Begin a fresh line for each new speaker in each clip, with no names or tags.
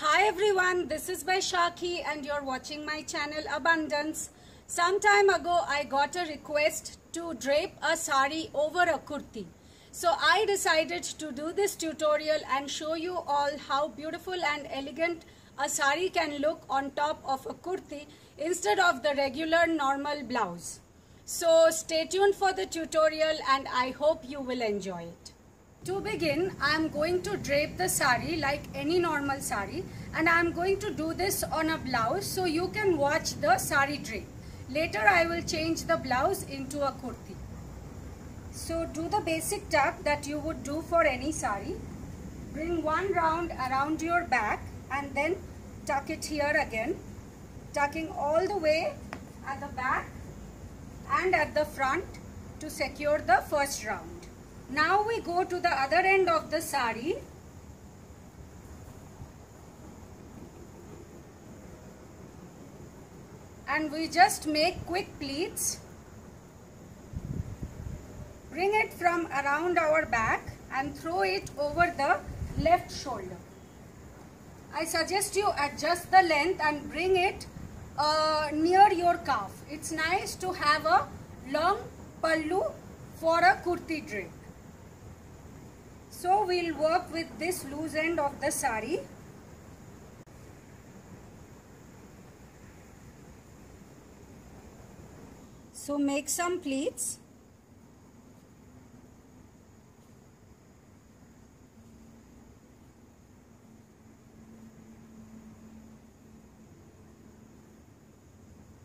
Hi everyone, this is Baisakhi and you're watching my channel Abundance. Some time ago I got a request to drape a sari over a kurti. So I decided to do this tutorial and show you all how beautiful and elegant a sari can look on top of a kurti instead of the regular normal blouse. So stay tuned for the tutorial and I hope you will enjoy it. To begin, I am going to drape the sari like any normal sari, and I am going to do this on a blouse so you can watch the sari drape. Later I will change the blouse into a kurti. So do the basic tuck that you would do for any sari. Bring one round around your back and then tuck it here again, tucking all the way at the back and at the front to secure the first round. Now we go to the other end of the sari and we just make quick pleats. Bring it from around our back and throw it over the left shoulder. I suggest you adjust the length and bring it near your calf. It's nice to have a long pallu for a kurti drape. So we'll work with this loose end of the sari. So make some pleats.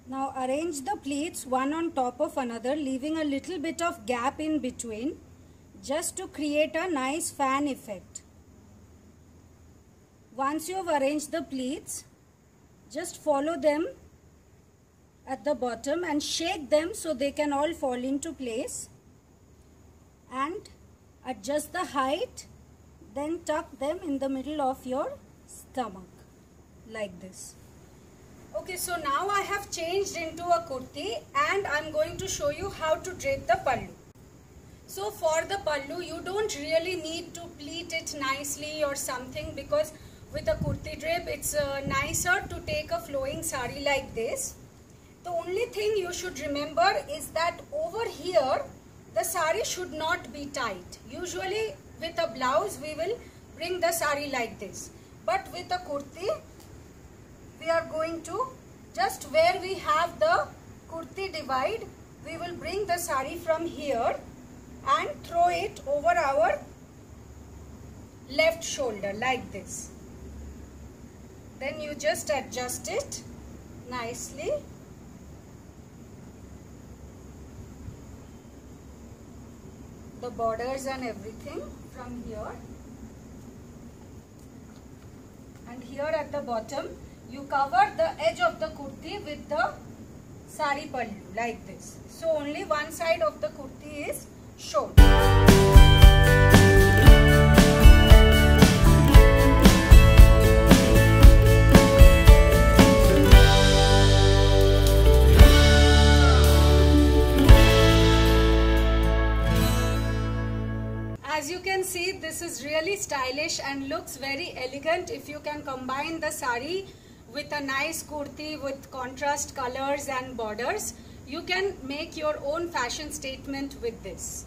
Now arrange the pleats one on top of another, leaving a little bit of gap in between, just to create a nice fan effect. Once you have arranged the pleats, just follow them at the bottom and shake them so they can all fall into place, and adjust the height, then tuck them in the middle of your stomach like this. Okay, so now I have changed into a kurti and I'm going to show you how to drape the pallu. So for the pallu, you don't really need to pleat it nicely or something, because with a kurti drape, it's nicer to take a flowing sari like this. The only thing you should remember is that over here, the sari should not be tight. Usually with a blouse, we will bring the sari like this. But with a kurti, we are going to, just where we have the kurti divide, we will bring the sari from here and throw it over our left shoulder like this. Then you just adjust it nicely. The borders and everything from here. And here at the bottom, you cover the edge of the kurti with the sari pallu like this. So only one side of the kurti is shown. As you can see, this is really stylish and looks very elegant if you can combine the sari with a nice kurti with contrast colors and borders. You can make your own fashion statement with this.